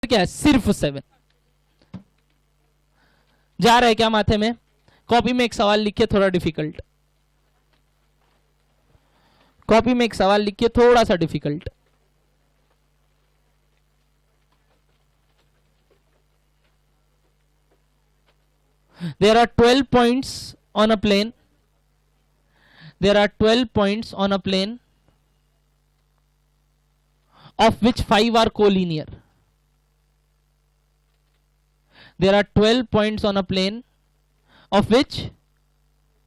क्या है? सिर्फ 7। जा रहा है क्या माथे में? कॉपी में एक सवाल लिखिए थोड़ा डिफिकल्ट, कॉपी में एक सवाल लिखिए थोड़ा सा difficult. There are 12 points on a plane. There are 12 points on a plane, of which 5 are collinear. There are 12 points on a plane, of which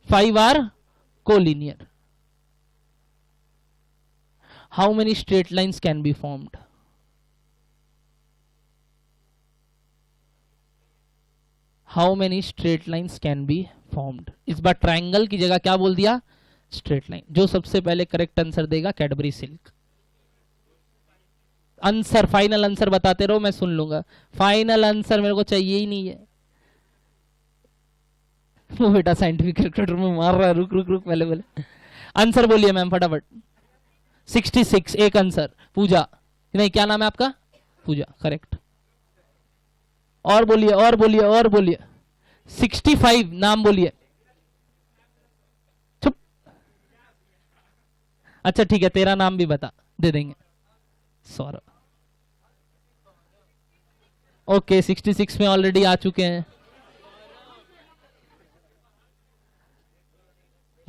5 are collinear. How many straight lines can be formed? How many straight lines can be formed? इस बार triangle की जगह क्या बोल दिया? Straight line. जो सबसे पहले correct answer देगा Cadbury silk. Answer, final answer बताते रहो, मैं सुन लूंगा। फाइनल आंसर मेरे को चाहिए ही नहीं है। वो बेटा साइंटिफिक कैलकुलेटर में मार रहा है, रुक रुक रुक, पहले पहले आंसर बोलिए मैम फटाफट। 66 एक आंसर। पूजा, नहीं क्या नाम है आपका? पूजा, करेक्ट। और बोलिए और बोलिए और बोलिए। 65 नाम बोलिए। चुप। अच्छा ठीक है, तेरा नाम भी बता, दे देंगे। सौरभ। ओके 66 में ऑलरेडी आ चुके हैं।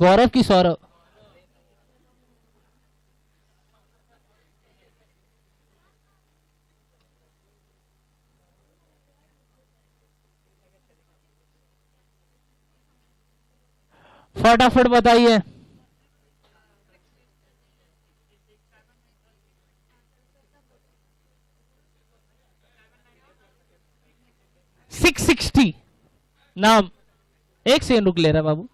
गौरव की सौरभ? फटाफट बताइए। सिक्स 60 नाम। एक सेकंड रुक ले रहा बाबू,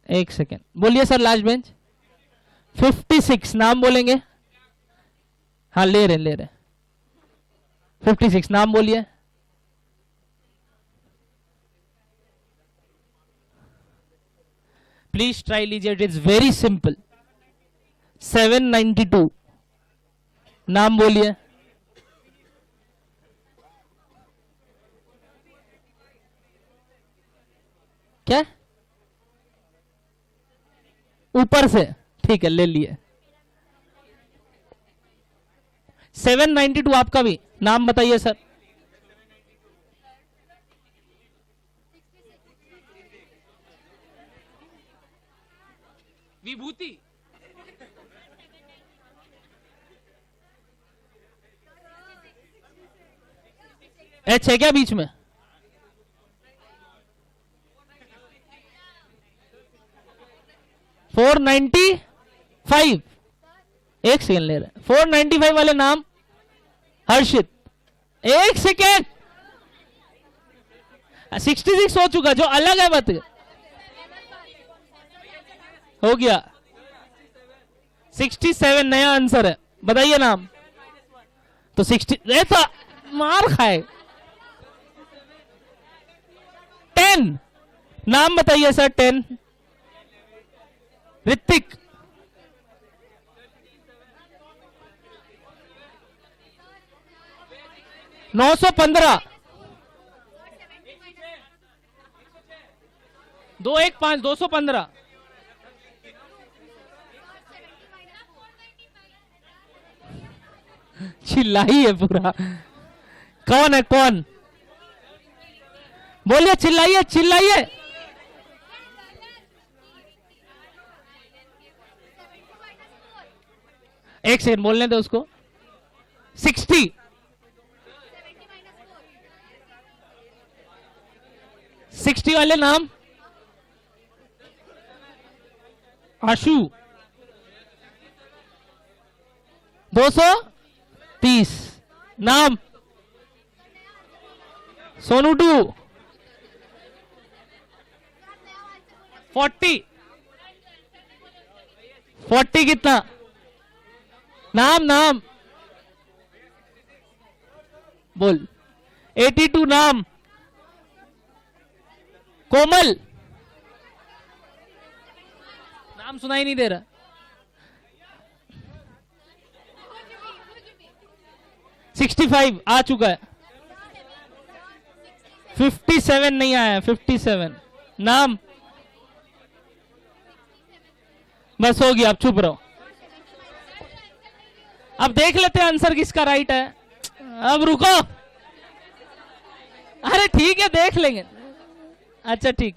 एक सेकंड बोलिए सर। लास्ट बेंच 56 नाम बोलेंगे। हाँ ले रहे 56 नाम बोलिए। प्लीज ट्राई लीजिए, इट इज वेरी सिंपल। 792 नाम बोलिए। क्या? ऊपर से? ठीक है ले लिए। 792 आपका भी नाम बताइए सर। विभूति। एच है क्या बीच में? फोर 495। एक सेकंड ले रहे। 495 वाले नाम हर्षित। एक सेकेंड। 66 हो चुका, जो अलग है बत हो गया। 67 नया आंसर है, बताइए नाम। तो 60 ऐसा मार खाए। 10 नाम बताइए सर। 10 ऋतिक। नौ 915 215 215। चिल्लाई है पूरा। कौन है कौन? बोलिए, चिल्लाइए चिल्लाइए। एक सेकंड बोलने दो उसको। 60 60 वाले नाम। आशु। 230 नाम। सोनू 2। 40 कितना? नाम नाम बोल। 82 नाम। कोमल। नाम सुनाई नहीं दे रहा। 65 आ चुका है, 57 नहीं आया, 57 नाम, बस हो गया, अब चुप रहो। अब देख लेते हैं आंसर किसका राइट है। अब रुको, अरे ठीक है देख लेंगे। अच्छा ठीक,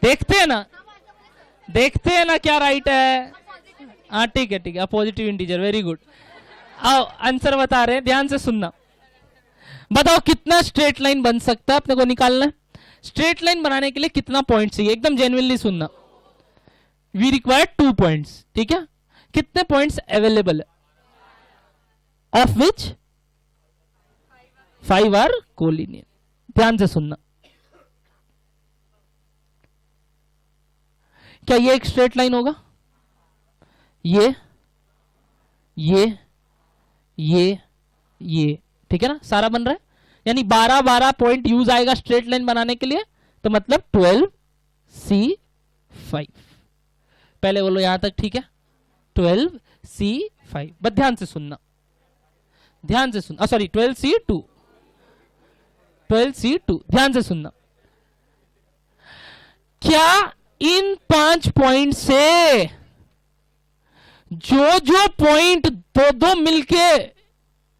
देखते हैं ना, देखते हैं ना क्या राइट है। हाँ ठीक है ठीक है, पॉजिटिव इंटीजर, वेरी गुड। आओ आंसर बता रहे हैं, ध्यान से सुनना। बताओ कितना स्ट्रेट लाइन बन सकता है, अपने को निकालना है। स्ट्रेट लाइन बनाने के लिए कितना पॉइंट चाहिए, एकदम जेन्युइनली सुनना। वी रिक्वायर 2 पॉइंट्स, ठीक है। कितने पॉइंट्स अवेलेबल है, ऑफ विच 5 आर कोलिनियर। ध्यान से सुनना, क्या ये एक स्ट्रेट लाइन होगा, ये ठीक है ना, सारा बन रहा है, यानी 12 पॉइंट यूज आएगा स्ट्रेट लाइन बनाने के लिए, तो मतलब 12C5। पहले बोलो यहां तक, ठीक है, 12C5। बस ध्यान से सुनना, ध्यान से सुनना, सॉरी 12C2, 12C2, ध्यान से सुनना। क्या इन 5 पॉइंट से जो पॉइंट दो मिलके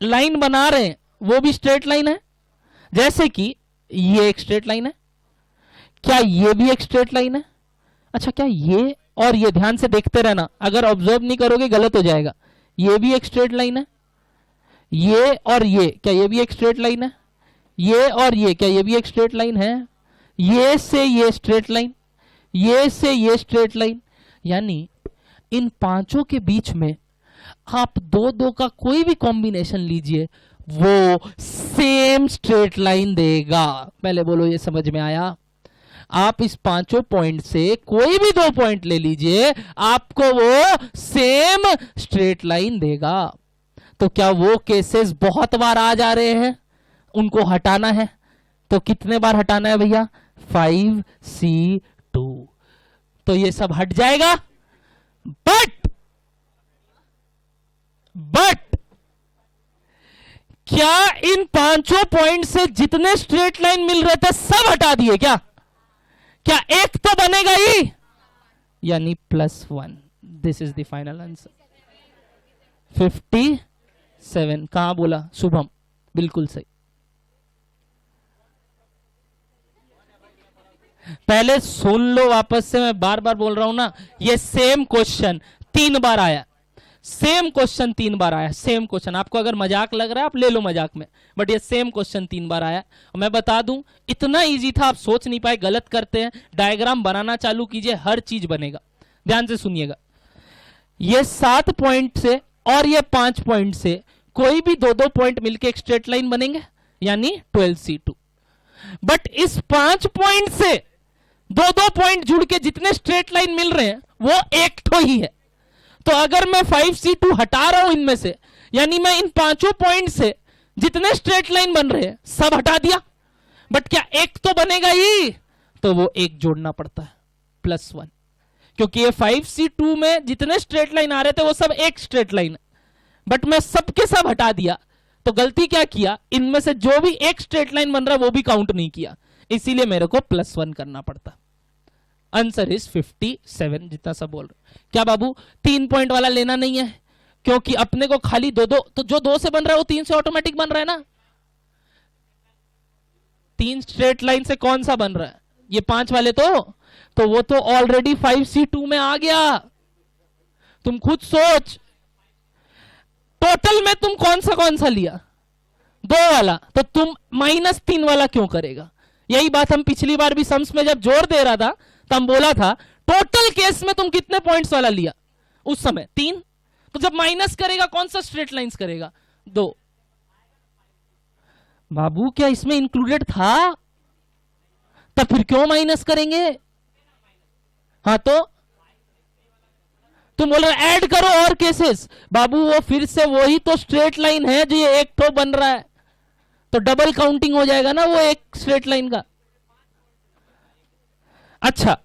लाइन बना रहे हैं वो भी स्ट्रेट लाइन है? जैसे कि ये एक स्ट्रेट लाइन है, क्या ये भी एक स्ट्रेट लाइन है? अच्छा, क्या ये और ये, ध्यान से देखते रहना, अगर ऑब्जर्व नहीं करोगे गलत हो जाएगा। ये भी एक स्ट्रेट लाइन है, ये और ये, क्या ये भी एक स्ट्रेट लाइन है? ये और ये, क्या ये भी एक स्ट्रेट लाइन है? ये से ये स्ट्रेट लाइन, ये से ये स्ट्रेट लाइन, यानी इन पांचों के बीच में आप दो का कोई भी कॉम्बिनेशन लीजिए, वो सेम स्ट्रेट लाइन देगा। पहले बोलो ये समझ में आया? आप इस पांचों पॉइंट से कोई भी 2 पॉइंट ले लीजिए, आपको वो सेम स्ट्रेट लाइन देगा। तो क्या वो केसेस बहुत बार आ जा रहे हैं, उनको हटाना है? तो कितने बार हटाना है भैया? 5C2। तो ये सब हट जाएगा। बट क्या इन पांचों पॉइंट से जितने स्ट्रेट लाइन मिल रहे थे सब हटा दिए क्या? क्या एक तो बनेगा ही, यानी +1। This is the final answer. 57 कहां बोला शुभम? बिल्कुल सही। पहले सुन लो वापस से, मैं बार बार बोल रहा हूं ना, ये सेम क्वेश्चन 3 बार आया, सेम क्वेश्चन 3 बार आया, सेम क्वेश्चन। आपको अगर मजाक लग रहा है आप ले लो मजाक में, बट ये सेम क्वेश्चन 3 बार आया। और मैं बता दूं, इतना इजी था, आप सोच नहीं पाए, गलत करते हैं। डायग्राम बनाना चालू कीजिए, हर चीज बनेगा। ध्यान से सुनिएगा, ये 7 पॉइंट से और ये 5 पॉइंट से कोई भी 2 पॉइंट मिलके एक स्ट्रेट लाइन बनेंगे, यानी 12C2। बट इस 5 पॉइंट से 2 पॉइंट जुड़ के जितने स्ट्रेट लाइन मिल रहे हैं वो एक तो ही है। तो अगर मैं 5C2 हटा रहा हूं इनमें से, यानी मैं इन 5 पॉइंट से जितने स्ट्रेट लाइन बन रहे हैं सब हटा दिया, बट क्या एक तो बनेगा ही? तो वो एक जोड़ना पड़ता है, +1, क्योंकि ये 5C2 में जितने स्ट्रेट लाइन आ रहे थे वो सब एक स्ट्रेट लाइन है, बट मैं सबके सब हटा दिया। तो गलती क्या किया, इनमें से जो भी एक स्ट्रेट लाइन बन रहा है वो भी काउंट नहीं किया, इसीलिए मेरे को +1 करना पड़ता। आंसर इज 57, जितना सब बोल रहे। क्या बाबू 3 पॉइंट वाला लेना नहीं है? क्योंकि अपने को खाली 2, तो जो 2 से बन रहा है वो 3 से ऑटोमेटिक बन रहा है ना। 3 स्ट्रेट लाइन से कौन सा बन रहा है? ये 5 वाले तो वो तो ऑलरेडी 5C2 में आ गया। तुम खुद सोच, टोटल में तुम कौन सा लिया? 2 वाला, तो तुम -3 वाला क्यों करेगा? यही बात हम पिछली बार भी सम्स में जब जोड़ दे रहा था तो हम बोला था, टोटल केस में तुम कितने पॉइंट्स वाला लिया उस समय? 3। तो जब माइनस करेगा कौन सा स्ट्रेट लाइंस करेगा? 2। बाबू क्या इसमें इंक्लूडेड था? तब फिर क्यों माइनस करेंगे? हाँ तो तुम बोल रहे ऐड करो और केसेस। बाबू वो फिर से वही तो स्ट्रेट लाइन है जो ये एक तो बन रहा है, तो डबल काउंटिंग हो जाएगा ना वो एक स्ट्रेट लाइन का। अच्छा,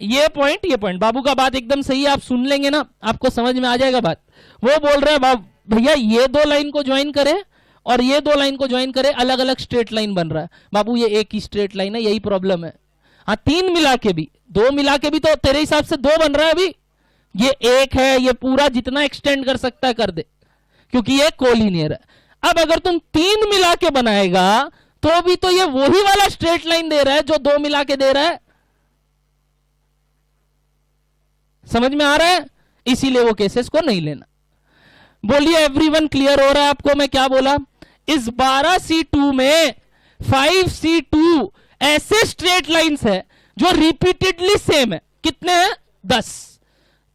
ये पॉइंट बाबू का बात एकदम सही है, आप सुन लेंगे ना आपको समझ में आ जाएगा बात। वो बोल रहे हैं भैया ये 2 लाइन को ज्वाइन करें और ये दो लाइन को ज्वाइन करे, अलग अलग स्ट्रेट लाइन बन रहा है। बाबू ये एक ही स्ट्रेट लाइन है, यही प्रॉब्लम है। हाँ, तीन मिला के भी, दो मिला के भी तो तेरे हिसाब से दो बन रहा है अभी। ये एक है, ये पूरा जितना एक्सटेंड कर सकता है कर दे, क्योंकि ये कोलिनियर है। अब अगर तुम तीन मिला के बनाएगा तो भी तो ये वही वाला स्ट्रेट लाइन दे रहा है जो दो मिला के दे रहा है। समझ में आ रहा है? इसीलिए वो केसेस को नहीं लेना। बोलिए एवरीवन, क्लियर हो रहा है आपको मैं क्या बोला? इस 12C2 में 5C2 ऐसे स्ट्रेट लाइंस है जो रिपीटेडली सेम है। कितने हैं? 10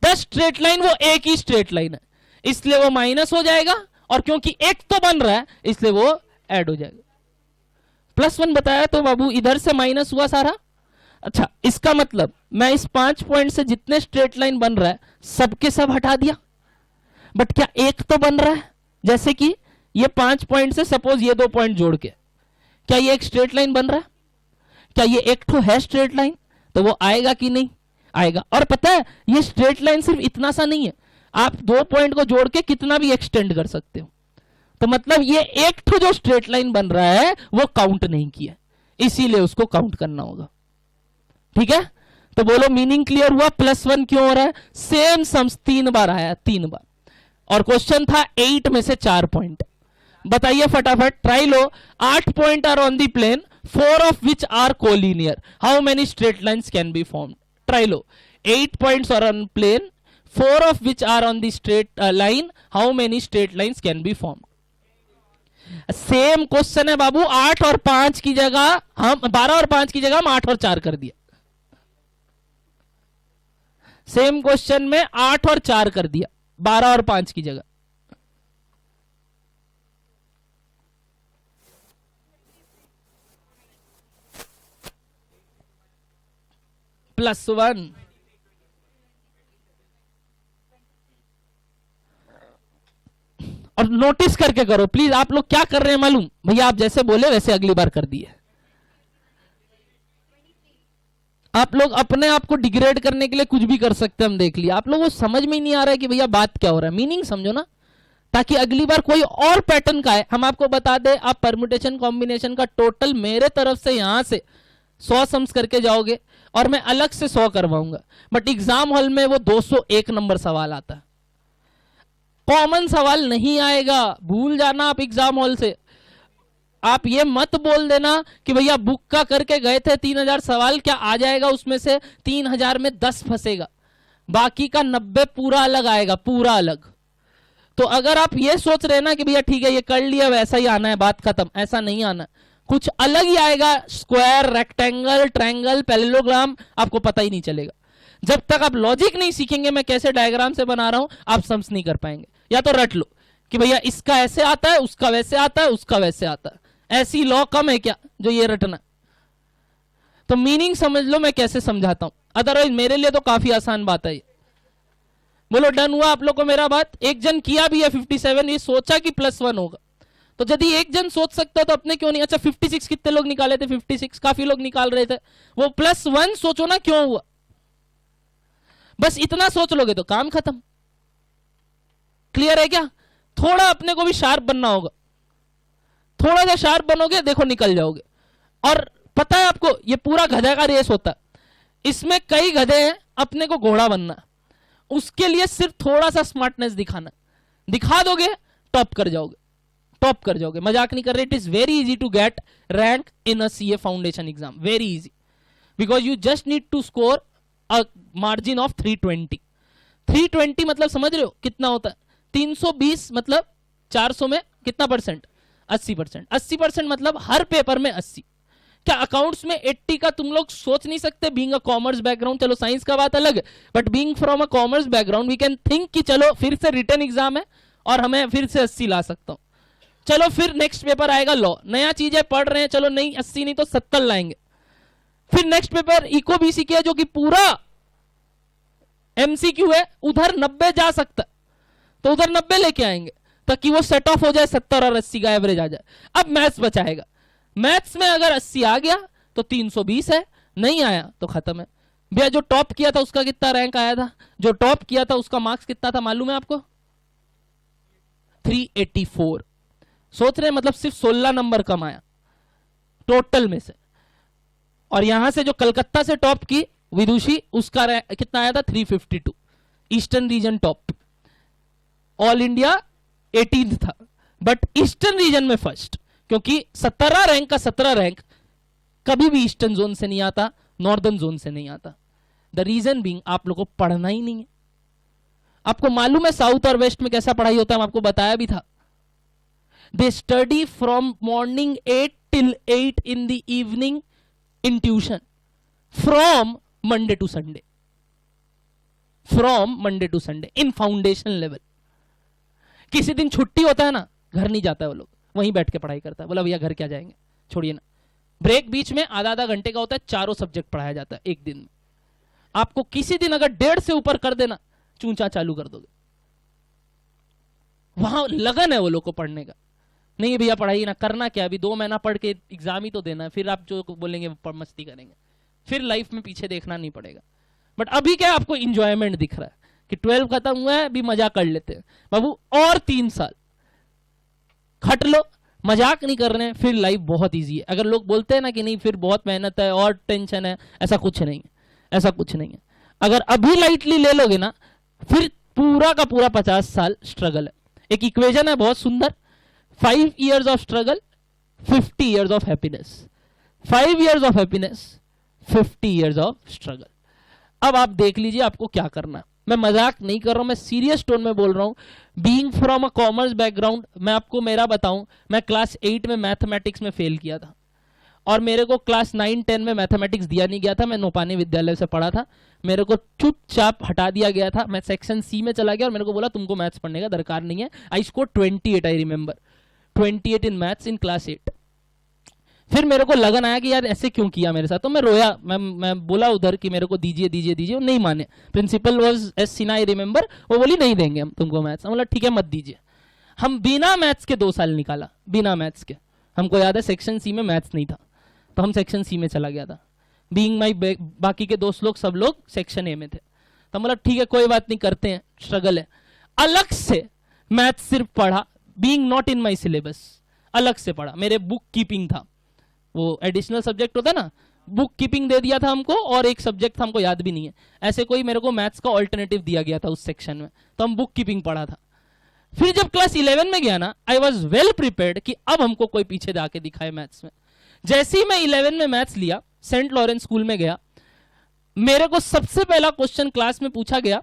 स्ट्रेट लाइन, वो एक ही स्ट्रेट लाइन है, इसलिए वो माइनस हो जाएगा, और क्योंकि एक तो बन रहा है इसलिए वो ऐड हो जाएगा। +1 बताया तो बाबू इधर से माइनस हुआ सारा। अच्छा, इसका मतलब मैं इस 5 पॉइंट से जितने स्ट्रेट लाइन बन रहा है सबके सब हटा दिया, बट क्या एक तो बन रहा है? जैसे कि ये 5 पॉइंट से सपोज ये 2 पॉइंट जोड़ के, क्या ये एक स्ट्रेट लाइन बन रहा है? क्या ये एक तो है स्ट्रेट लाइन? तो वो आएगा कि नहीं आएगा। और पता है ये स्ट्रेट लाइन सिर्फ इतना सा नहीं है, आप 2 पॉइंट को जोड़ के कितना भी एक्सटेंड कर सकते हो। तो मतलब ये एक तो जो स्ट्रेट लाइन बन रहा है वो काउंट नहीं किया, इसीलिए उसको काउंट करना होगा। ठीक है, तो बोलो मीनिंग क्लियर हुआ? +1 क्यों हो रहा है? सेम सम्स 3 बार आया, 3 बार, और क्वेश्चन था 8 में से 4 पॉइंट। बताइए फटाफट, ट्राई लो। 8 point are on the plane, 4 of which are collinear, how many straight lines can be formed? Try लो। 8 points are on plane, 4 of which are on the straight line, how many straight lines can be formed? Same question है बाबू, 8 और 5 की जगह हम 12 और 5 की जगह हम 8 और 4 कर दिया। सेम क्वेश्चन में 8 और 4 कर दिया 12 और 5 की जगह। +1 और नोटिस करके करो प्लीज। आप लोग क्या कर रहे हैं मालूम भैया? आप जैसे बोले वैसे अगली बार कर दिए। आप लोग अपने आप को डिग्रेड करने के लिए कुछ भी कर सकते हैं, हम देख लिया। आप लोगों को समझ में ही नहीं आ रहा है कि भैया बात क्या हो रहा है। मीनिंग समझो ना, ताकि अगली बार कोई और पैटर्न का है हम आपको बता दे। आप परम्यूटेशन कॉम्बिनेशन का टोटल मेरे तरफ से यहां से 100 सम्स करके जाओगे और मैं अलग से 100 करवाऊंगा, बट एग्जाम हॉल में वो 201 नंबर सवाल आता है। कॉमन सवाल नहीं आएगा, भूल जाना आप एग्जाम हॉल से। आप ये मत बोल देना कि भैया बुक का करके गए थे 3000 सवाल, क्या आ जाएगा उसमें से 3000 में 10 फंसेगा, बाकी का 90 पूरा अलग आएगा, पूरा अलग। तो अगर आप ये सोच रहे ना कि भैया ठीक है ये कर लिया वैसा ही आना है, बात खत्म, ऐसा नहीं आना, कुछ अलग ही आएगा। स्क्वायर, रेक्टेंगल, ट्रायंगल, पैरेललोग्राम आपको पता ही नहीं चलेगा। जब तक आप लॉजिक नहीं सीखेंगे मैं कैसे डायग्राम से बना रहा हूं, आप सम्स नहीं कर पाएंगे। या तो रट लो कि भैया इसका ऐसे आता है, उसका वैसे आता है, उसका वैसे आता है। ऐसी लॉ कम है क्या जो ये रटना? तो मीनिंग समझ लो मैं कैसे समझाता हूं, अदरवाइज मेरे लिए तो काफी आसान बात है। बोलो डन हुआ आप लोग को मेरा बात? एक जन किया भी है 57, ये सोचा कि +1 होगा, तो यदि एक जन सोच सकता तो अपने क्यों नहीं? अच्छा 56 कितने लोग निकाले थे? 56 काफी लोग निकाल रहे थे। वो +1 सोचो ना क्यों हुआ, बस इतना सोच लोगे तो काम खत्म। क्लियर है क्या? थोड़ा अपने को भी शार्प बनना होगा, थोड़ा सा शार्प बनोगे देखो निकल जाओगे। और पता है आपको ये पूरा गधा का रेस होता है, इसमें कई गधे हैं, अपने को घोड़ा बनना, उसके लिए सिर्फ थोड़ा सा स्मार्टनेस दिखाना, दिखा दोगे टॉप कर जाओगे, टॉप कर जाओगे। मजाक नहीं कर रहे। It is very easy to get rank in a CA foundation exam, very easy, because you just need to score a margin of 320। 320 मतलब समझ रहे हो कितना होता है? 320 मतलब 400 में कितना परसेंट? 80%। 80% मतलब हर पेपर में 80। क्या अकाउंट्स में 80 का तुम लोग सोच नहीं सकते? बीइंग अ कॉमर्स बैकग्राउंड, चलो साइंस का बात अलग है, but being from a commerce background we can think कि चलो फिर से रिटन एग्जाम है और हमें फिर से 80 ला सकता हूं। चलो फिर नेक्स्ट पेपर आएगा लॉ, नया चीजें पढ़ रहे हैं, चलो नहीं 80 नहीं तो 70 लाएंगे। फिर नेक्स्ट पेपर इको बीसीके है जो कि पूरा एमसीक्यू है, उधर 90 जा सकता, तो उधर 90 लेके आएंगे ताकि वो सेट ऑफ हो जाए, 70 और 80 का एवरेज आ जाए। अब मैथ्स बचाएगा, मैथ्स में अगर 80 आ गया तो 320 है, नहीं आया तो खत्म है। भैया जो टॉप किया था उसका कितना रैंक आया था? जो टॉप किया था उसका मार्क्स कितना था मालूम है आपको? 384। सोच रहे हैं, मतलब सिर्फ 16 नंबर कम आया टोटल में से। और यहां से जो कलकत्ता से टॉप की विदुषी, उसका कितना आया था 352, eastern region top. All India 18 था, बट ईस्टर्न रीजन में फर्स्ट, क्योंकि 17 रैंक का 17 रैंक कभी भी ईस्टर्न जोन से नहीं आता, नॉर्दर्न जोन से नहीं आता। द रीजन बीइंग आप लोगों को पढ़ना ही नहीं है। आपको मालूम है साउथ और वेस्ट में कैसा पढ़ाई होता है, मैं आपको बताया भी था। They study from morning 8 till 8 in the evening in tuition from Monday to Sunday, from Monday to Sunday in foundation level। किसी दिन छुट्टी होता है ना, घर नहीं जाता है वो लोग, वहीं बैठ के पढ़ाई करता है। बोला भैया घर क्या जाएंगे, छोड़िए ना। ब्रेक बीच में आधा आधा घंटे का होता है, चारों सब्जेक्ट पढ़ाया जाता है एक दिन में। आपको किसी दिन अगर 1.5 से ऊपर कर देना, चूंचा चालू कर दोगे। वहां लगन है वो लोग को पढ़ने का। नहीं भैया पढ़ाई ना करना क्या, अभी 2 महीना पढ़ के एग्जाम ही तो देना है, फिर आप जो बोलेंगे मस्ती करेंगे, फिर लाइफ में पीछे देखना नहीं पड़ेगा। बट अभी क्या आपको इंजॉयमेंट दिख रहा है कि 12 खत्म हुआ है, अभी मजाक कर लेते हैं बाबू, और 3 साल खट लो, मजाक नहीं कर रहे हैं, फिर लाइफ बहुत इजी है। अगर लोग बोलते हैं ना कि नहीं फिर बहुत मेहनत है और टेंशन है, ऐसा कुछ नहीं है, ऐसा कुछ नहीं है। अगर अभी लाइटली ले लोगे ना, फिर पूरा का पूरा 50 साल स्ट्रगल है। एक इक्वेशन है बहुत सुंदर, 5 years of struggle, 50 years of happiness, 5 years of happiness, 50 years of struggle। अब आप देख लीजिए आपको क्या करना है। मैं मजाक नहीं कर रहा हूं, मैं सीरियस टोन में बोल रहा हूं। Being from a commerce background, मैं आपको मेरा बताऊं, मैं क्लास 8 में मैथमेटिक्स में फेल किया था, और मेरे को क्लास 9-10 में मैथमेटिक्स दिया नहीं गया था। मैं नोपानी विद्यालय से पढ़ा था, मेरे को चुपचाप हटा दिया गया था। मैं सेक्शन सी में चला गया और मेरे को बोला तुमको मैथ्स पढ़ने का दरकार नहीं है। I score 28, I remember 28 in maths in class 8। फिर मेरे को लगन आया कि यार ऐसे क्यों किया मेरे साथ, तो मैं रोया। मैं बोला उधर कि मेरे को दीजिए दीजिए दीजिए, वो नहीं माने। Principal was S Sinha, I remember, वो बोली नहीं देंगे हम तुमको मैथ्स। हम बोला ठीक है मत दीजिए। हम बिना मैथ्स के 2 साल निकाला, बिना मैथ्स के। हमको याद है सेक्शन सी में मैथ्स नहीं था, तो हम सेक्शन सी में चला गया था। बीइंग माई बाकी के दोस्त लोग सब लोग सेक्शन ए में थे, तो हम बोला ठीक है कोई बात नहीं, करते हैं, स्ट्रगल है। अलग से मैथ्स सिर्फ पढ़ा, being not in my syllabus, अलग से पढ़ा। मेरे बुक कीपिंग था, वो एडिशनल सब्जेक्ट होता है ना, बुक कीपिंग दे दिया था हमको, और एक सब्जेक्ट था हमको याद भी नहीं है, ऐसे कोई मेरे को मैथ्स का ऑल्टरनेटिव दिया गया था उस सेक्शन में, तो हम बुक कीपिंग पढ़ा था। फिर जब क्लास 11 में गया ना, आई वॉज वेल प्रिपेयर्ड कि अब हमको कोई पीछे जाके दिखाए मैथ्स में। जैसे ही मैं 11 में मैथ्स लिया, सेंट लॉरेंस स्कूल में गया, मेरे को सबसे पहला क्वेश्चन क्लास में पूछा गया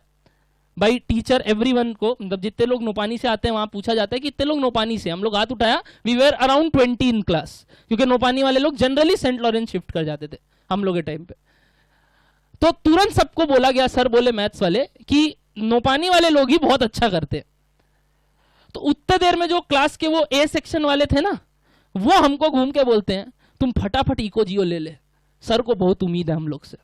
भाई टीचर एवरीवन को, मतलब जितने लोग नोपानी से आते हैं वहां पूछा जाता है कि इतने लोग नोपानी से। हम लोग हाथ उठाया, we were around 20 in class, क्योंकि नोपानी वाले लोग जनरली सेंट लॉरेंस शिफ्ट कर जाते थे हम लोग के टाइम पे। तो तुरंत सबको बोला गया, सर बोले मैथ्स वाले, कि नोपानी वाले लोग ही बहुत अच्छा करते हैं। तो उतने देर में जो क्लास के वो ए सेक्शन वाले थे ना, वो हमको घूम के बोलते हैं तुम फटाफट इको जियो ले ले, सर को बहुत उम्मीद है हम लोग से।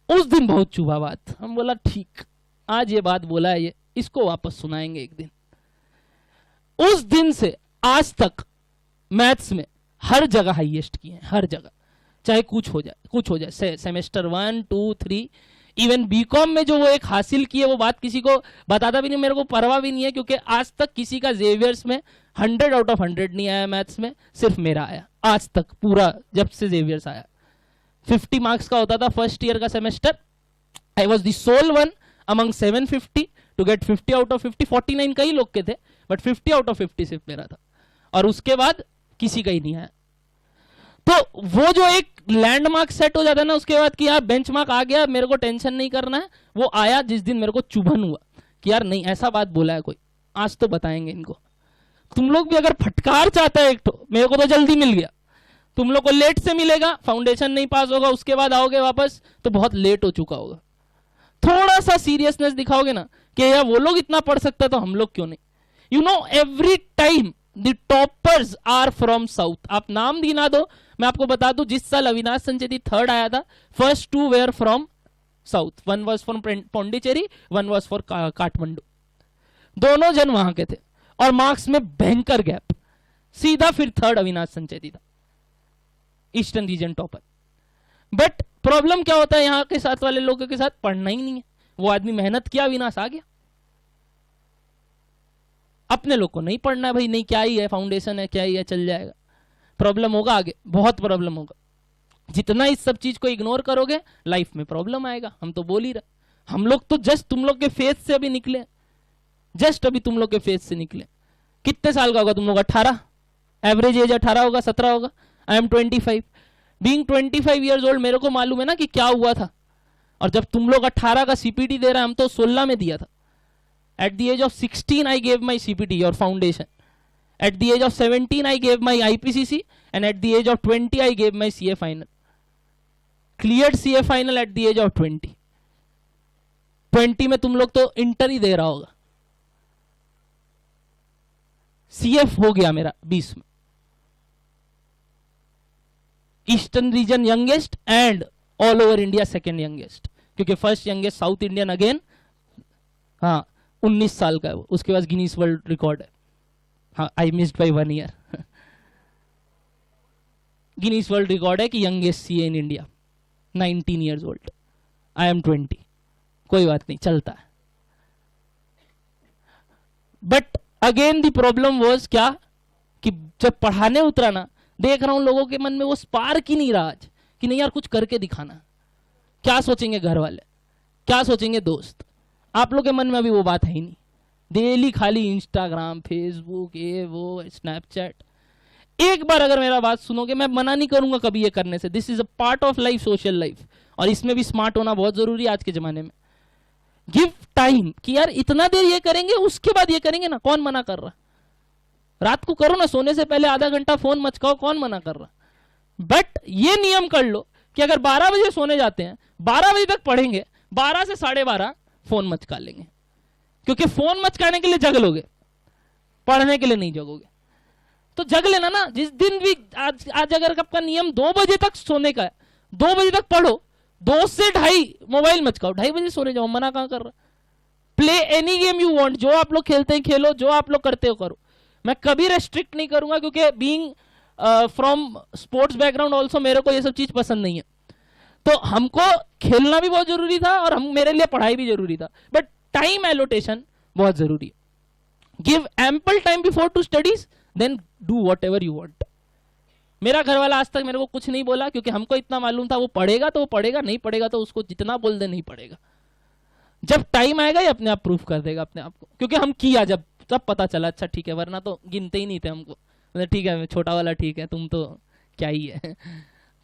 उस दिन बहुत चुभा बात। हम बोला ठीक, आज ये बात बोला है, ये इसको वापस सुनाएंगे एक दिन। उस दिन से आज तक मैथ्स में हर जगह हाईएस्ट किए हैं, हर जगह, चाहे कुछ हो जाए कुछ हो जाए। सेमेस्टर 1, 2, 3, इवन बीकॉम में जो वो एक हासिल किए, वो बात किसी को बताता भी नहीं, मेरे को परवाह भी नहीं है, क्योंकि आज तक किसी का जेवियर्स में 100 आउट ऑफ 100 नहीं आया मैथ्स में, सिर्फ मेरा आया आज तक पूरा, जब से जेवियर्स आया। 50 मार्क्स का होता था फर्स्ट ईयर का semester, I was the sole one among 750 to get 50 out of 50। 49 कई लोग के थे, बट 50 out of 50 सिर्फ मेरा था, और उसके बाद किसी का ही नहीं आया। तो वो जो एक लैंडमार्क सेट हो जाता है ना उसके बाद, कि यार बेंचमार्क आ गया, मेरे को टेंशन नहीं करना है, वो आया जिस दिन मेरे को चुभन हुआ कि यार नहीं ऐसा बात बोला है कोई, आज तो बताएंगे इनको। तुम लोग भी अगर फटकार चाहता है एक तो, मेरे को तो जल्दी मिल गया, तुम लोग को लेट से मिलेगा, फाउंडेशन नहीं पास होगा, उसके बाद आओगे वापस तो बहुत लेट हो चुका होगा। थोड़ा सा सीरियसनेस दिखाओगे ना कि यार वो लोग इतना पढ़ सकते हैं तो हम लोग क्यों नहीं। You know every time the toppers are from south. आप नाम गिना दो, मैं आपको बता दूं, जिस साल अविनाश संचेती 3rd आया था, first 2 were from south, 1 was from Pondicherry, 1 was for Kathmandu. दोनों जन वहां के थे, और मार्क्स में भयंकर गैप। सीधा फिर 3rd अविनाश संचेती था, eastern region topper. But problem क्या होता है यहां के साथ वाले लोगों के साथ, पढ़ना ही नहीं है। वो आदमी मेहनत किया, विनाश आ गया। अपने लोग को नहीं पढ़ना है भाई, नहीं क्या ही है, फाउंडेशन है, क्या ही है, चल जाएगा। प्रॉब्लम होगा आगे, बहुत प्रॉब्लम होगा। जितना इस सब चीज को इग्नोर करोगे लाइफ में प्रॉब्लम आएगा। हम तो बोल ही रहे, हम लोग तो जस्ट तुम लोग के फेज से अभी निकले, जस्ट अभी तुम लोग के फेज से निकले। कितने साल का होगा तुम लोग? 18, एवरेज एज 18 होगा, 17 होगा। I am 25, being 25 years old, मेरे को मालूम है ना कि क्या हुआ था। और जब तुम लोग 18 का सीपीटी दे रहे हैं, हम तो 16 में दिया था। At the age of 16 I gave my CPT और foundation, at the age of 17 I gave my IPCC, and at the age of 20 I gave my CA final. Cleared CA final at the age of 20 में तुम लोग तो inter ही दे रहा होगा। CF हो गया मेरा 20 में। Eastern region youngest and all over India second youngest, क्योंकि first youngest south Indian again, हाँ 19 साल का है वो। उसके बाद गिनीज वर्ल्ड रिकॉर्ड है। हाँ, I missed by 1 year. Guinness world record है कि youngest CA in India, 19 years old. I am 20, कोई बात नहीं, चलता है। But again the problem was क्या कि जब पढ़ाने उतरा ना, देख रहा हूं लोगों के मन में वो स्पार्क ही नहीं रहा आज कि नहीं यार कुछ करके दिखाना। क्या सोचेंगे घर वाले, क्या सोचेंगे दोस्त? आप लोग के मन में अभी वो बात है ही नहीं। डेली खाली इंस्टाग्राम, फेसबुक, ये वो, स्नैपचैट। एक बार अगर मेरा बात सुनोगे, मैं मना नहीं करूंगा कभी ये करने से। This is a part of life, social life, और इसमें भी स्मार्ट होना बहुत जरूरी है आज के जमाने में। गिव टाइम कि यार इतना देर ये करेंगे, उसके बाद ये करेंगे ना, कौन मना कर रहा? रात को करो ना, सोने से पहले आधा घंटा फोन मत खाओ, कौन मना कर रहा? बट ये नियम कर लो कि अगर 12 बजे सोने जाते हैं, 12 बजे तक पढ़ेंगे, 12 से 12:30 फोन मचका लेंगे। क्योंकि फोन मचकाने के लिए जग लोगे, पढ़ने के लिए नहीं जगोगे। तो जग लेना ना। जिस दिन भी आज अगर आपका नियम 2 बजे तक सोने का है, 2 बजे तक पढ़ो, 2 से 2:30 मोबाइल मचकाओ, 2:30 बजे सोने जाओ। मना कहां कर रहा? Play any game you want, जो आप लोग खेलते हैं खेलो, जो आप लोग करते हो करो। मैं कभी रेस्ट्रिक्ट नहीं करूंगा, क्योंकि being from sports background also मेरे को ये सब चीज पसंद नहीं है। तो हमको खेलना भी बहुत जरूरी था और मेरे लिए पढ़ाई भी जरूरी था, बट टाइम एलोटेशन बहुत जरूरी है। Give ample time before to studies, then do whatever you want. मेरा घर वाला आज तक मेरे को कुछ नहीं बोला, क्योंकि हमको इतना मालूम था वो पढ़ेगा तो वो पढ़ेगा, नहीं पढ़ेगा तो उसको जितना बोल दे नहीं पढ़ेगा। जब टाइम आएगा ये अपने आप प्रूफ कर देगा अपने आप को, क्योंकि हम किया जब तब पता चला, अच्छा ठीक है, वरना तो गिनते ही नहीं थे हमको। ठीक है छोटा वाला, ठीक है तुम तो क्या ही है।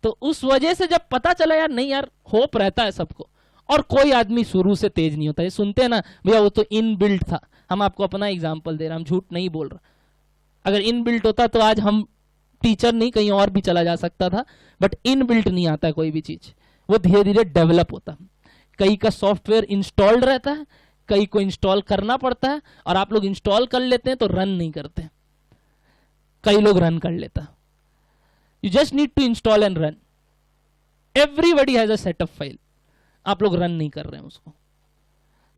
तो उस वजह से जब पता चला यार नहीं यार, होप रहता है सबको, और कोई आदमी शुरू से तेज नहीं होता। ये सुनते हैं ना भैया वो तो इन बिल्ट था। हम आपको अपना एग्जाम्पल दे रहे हैं, हम झूठ नहीं बोल रहे। अगर इन बिल्ट होता तो आज हम टीचर नहीं कहीं और भी चला जा सकता था, बट इन बिल्ट नहीं आता है कोई भी चीज, वो धीरे धीरे डेवलप होता। कई का सॉफ्टवेयर इंस्टॉल्ड रहता है, कई को इंस्टॉल करना पड़ता है, और आप लोग इंस्टॉल कर लेते हैं तो रन नहीं करते। कई लोग रन कर लेता है। You just need to install and run. Everybody has a setup file, आप लोग रन नहीं कर रहे हैं उसको।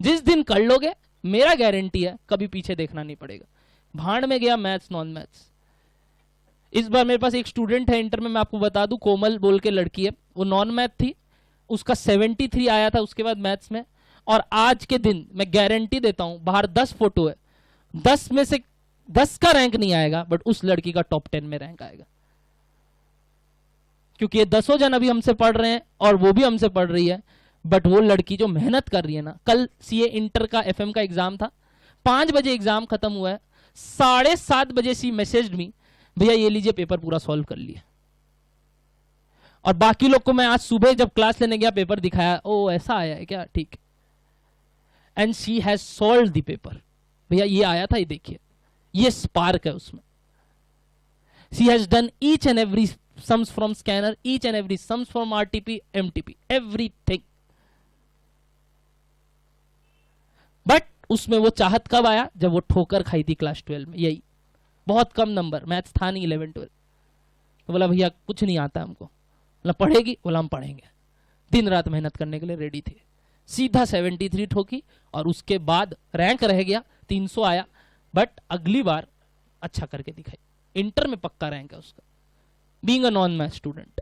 जिस दिन कर लोगे, मेरा गारंटी है कभी पीछे देखना नहीं पड़ेगा। भाड़ में गया मैथ्स नॉन मैथ्स। इस बार मेरे पास एक स्टूडेंट है इंटर में, मैं आपको बता दूं, कोमल बोल के लड़की है, वो नॉन मैथ थी, उसका 73 आया था उसके बाद मैथ्स में। और आज के दिन मैं गारंटी देता हूं, बाहर 10 फोटो है, 10 में से 10 का रैंक नहीं आएगा, बट उस लड़की का टॉप 10 में रैंक आएगा। क्योंकि ये 10 जन अभी हमसे पढ़ रहे हैं और वो भी हमसे पढ़ रही है, बट वो लड़की जो मेहनत कर रही है ना। कल सीए इंटर का एफएम का एग्जाम था, 5 बजे एग्जाम खत्म हुआ है, 7:30 बजे सी मैसेज मी, भैया ये लीजिए पेपर पूरा सॉल्व कर लिया। और बाकी लोग को मैं आज सुबह जब क्लास लेने गया पेपर दिखाया, ओ ऐसा आया है क्या, ठीक। And she has solve the paper. भैया ये आया था, ये देखिए, ये स्पार्क है उसमें। She has done each and every sums from scanner, each and every sums from RTP, MTP, everything. But उसमें वो चाहत कब आया, जब वो ठोकर खाई थी क्लास 12 में। यही बहुत कम नंबर, मैथ्स था नहीं 11 12। तो बोला भैया कुछ नहीं आता हमको। बोला पढ़ेगी? बोला हम पढ़ेंगे। दिन रात मेहनत करने के लिए रेडी थे। सीधा 73 ठोकी, और उसके बाद रैंक रह गया, 300 आया, बट अगली बार अच्छा करके दिखाई। इंटर में पक्का रैंक है उसका, being a non math student.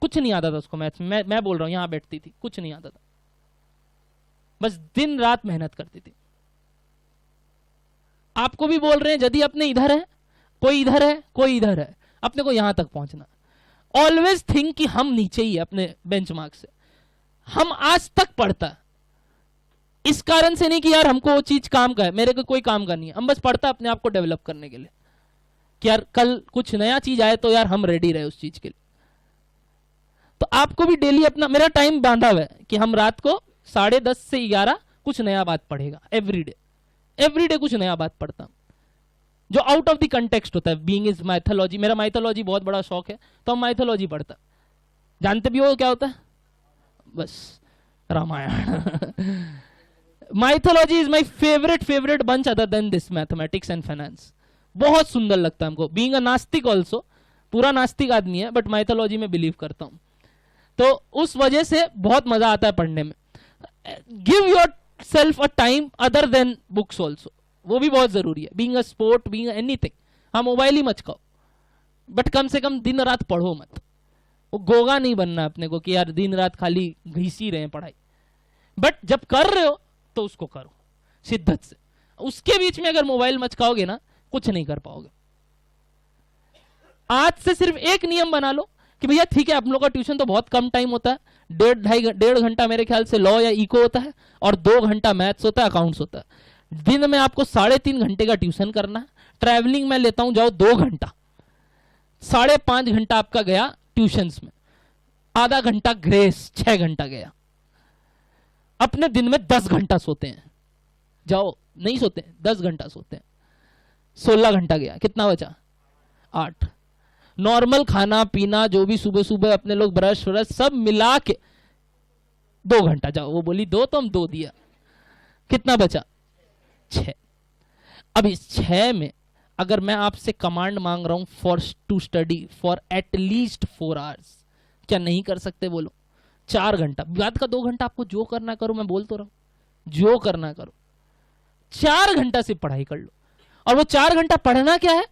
कुछ नहीं आता था उसको मैथ्स में, मैं बोल रहा हूं, यहां बैठती थी, कुछ नहीं आता था, बस दिन रात मेहनत करती थी। आपको भी बोल रहे हैं यदि अपने इधर है, कोई इधर है, कोई इधर है, अपने को यहां तक पहुंचना। ऑलवेज थिंक कि हम नीचे ही है अपने बेंचमार्क से। हम आज तक पढ़ता इस कारण से नहीं कि यार हमको वो चीज काम का है, मेरे को कोई काम का नहीं है, हम बस पढ़ता अपने आप को डेवलप करने के लिए कि यार कल कुछ नया चीज आए तो यार हम रेडी रहे उस चीज के लिए। तो आपको भी डेली अपना, मेरा टाइम बांधा हुआ है कि हम रात को 10:30 से 11 कुछ नया बात पढ़ेगा। एवरीडे कुछ नया बात पढ़ता हूं जो आउट ऑफ द कंटेक्स्ट होता है। बीइंग इज माइथोलॉजी, मेरा माइथोलॉजी बहुत बड़ा शौक है, तो हम माइथोलॉजी पढ़ता। जानते भी हो क्या होता है? बस Ramayana. Mythology is my favourite bunch other than this mathematics and finance. बहुत सुंदर लगता है हमको। बीइंग अ नास्तिक ऑल्सो, पूरा नास्तिक आदमी है बट माइथोलॉजी में बिलीव करता हूं, तो उस वजह से बहुत मजा आता है पढ़ने में। Give your self a time other than books also, वो भी बहुत जरूरी है। Being a sport, being anything. हाँ, मोबाइल ही मत खाओ बट कम से कम दिन रात पढ़ो मत। वो गोगा नहीं बनना अपने को कि यार दिन रात खाली घिस ही रहे पढ़ाई, बट जब कर रहे हो तो उसको करो शिद्दत से। उसके बीच में अगर मोबाइल मचकाओगे ना, कुछ नहीं कर पाओगे। आज से सिर्फ एक नियम बना लो कि भैया ठीक है, हम लोग का ट्यूशन तो बहुत कम टाइम होता है, 1.5 घंटा मेरे ख्याल से लॉ या इको होता है और 2 घंटा मैथ्स होता है, अकाउंट्स होता है। दिन में आपको 3.5 घंटे का ट्यूशन करना है। ट्रैवलिंग में लेता हूं, जाओ 2 घंटा, 5.5 घंटा आपका गया ट्यूशंस में, आधा घंटा ग्रेस, 6 घंटा गया। अपने दिन में 10 घंटा सोते हैं, जाओ नहीं सोते, 10 घंटा सोते हैं, 16 घंटा गया, कितना बचा? 8। नॉर्मल खाना पीना जो भी सुबह सुबह अपने लोग ब्रश व्रश सब मिला के 2 घंटा, जाओ वो बोली 2 तो हम 2 दिया, कितना बचा? 6। अब इस 6 में अगर मैं आपसे कमांड मांग रहा हूं for to study for at least 4 hours, क्या नहीं कर सकते? बोलो। 4 घंटा, बाद का 2 घंटा आपको जो करना करो, मैं बोल तो रहा हूं जो करना करो। 4 घंटा से पढ़ाई कर लो। और वो 4 घंटा पढ़ना क्या है?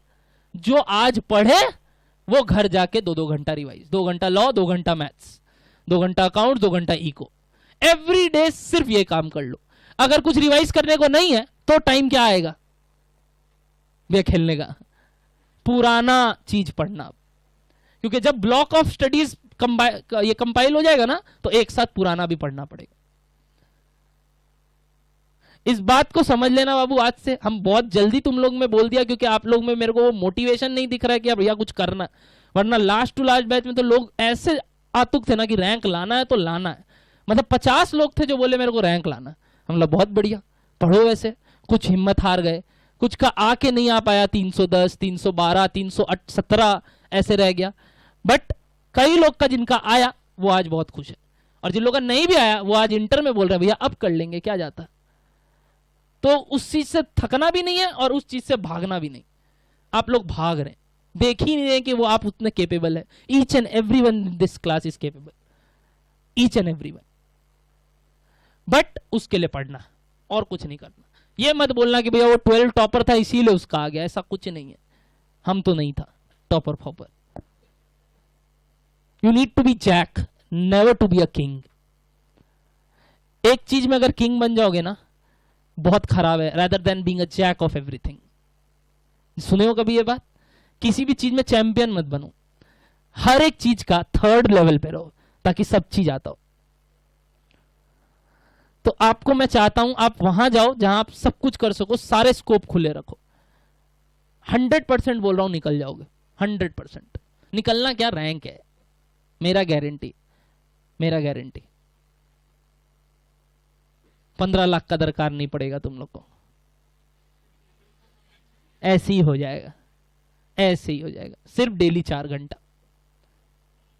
जो आज पढ़े वो घर जाके 2-2 घंटा रिवाइज, 2 घंटा लॉ, 2 घंटा मैथ्स, 2 घंटा अकाउंट, 2 घंटा इको। एवरी डे सिर्फ ये काम कर लो। अगर कुछ रिवाइज करने को नहीं है तो टाइम क्या आएगा? वे खेलने का, पुराना चीज पढ़ना। क्योंकि जब ब्लॉक ऑफ स्टडीज ये कंपाइल हो जाएगा ना, तो एक साथ पुराना भी पढ़ना पड़ेगा। इस बात को समझ लेना बाबू। आज से हम बहुत जल्दी तुम लोग में बोल दिया क्योंकि आप लोग में मेरे को वो मोटिवेशन नहीं दिख रहा है कि अब भैया कुछ करना, वरना लास्ट टू लास्ट बैच में तो लोग ऐसे आतुक थे ना कि रैंक लाना है तो लाना है। मतलब 50 लोग थे जो बोले मेरे को रैंक लाना। हम लोग बहुत बढ़िया, पढ़ो। वैसे कुछ हिम्मत हार गए, कुछ का आके नहीं आ पाया, 310, 312, 317 ऐसे रह गया। बट कई लोग का जिनका आया वो आज बहुत खुश है, और जिन लोग का नहीं भी आया वो आज इंटर में बोल रहे हैं भैया अब कर लेंगे, क्या जाता। तो उस चीज से थकना भी नहीं है और उस चीज से भागना भी नहीं। आप लोग भाग रहे हैं, देख ही नहीं रहे कि वो आप उतने केपेबल है। Each and every one in this class is capable, each and every one. But उसके लिए पढ़ना और कुछ नहीं करना। ये मत बोलना कि भैया वो 12 टॉपर था इसीलिए उसका आ गया, ऐसा कुछ नहीं है। हम तो नहीं था टॉपर फॉपर। You need to be jack, never to be a king. एक चीज में अगर किंग बन जाओगे ना, बहुत खराब है, rather than being a jack of everything. सुने हो कभी ये बात? किसी भी चीज में चैंपियन मत बनो, हर एक चीज का 3rd लेवल पे रहो ताकि सब चीज आता हो। तो आपको मैं चाहता हूं आप वहां जाओ जहां आप सब कुछ कर सको, सारे स्कोप खुले रखो। 100% बोल रहा हूं निकल जाओगे, 100%। निकलना क्या, रैंक है, मेरा गारंटी, मेरा गारंटी। 15 लाख का दरकार नहीं पड़ेगा तुम लोग को, ऐसे ही हो जाएगा, ऐसे ही हो जाएगा। सिर्फ डेली 4 घंटा।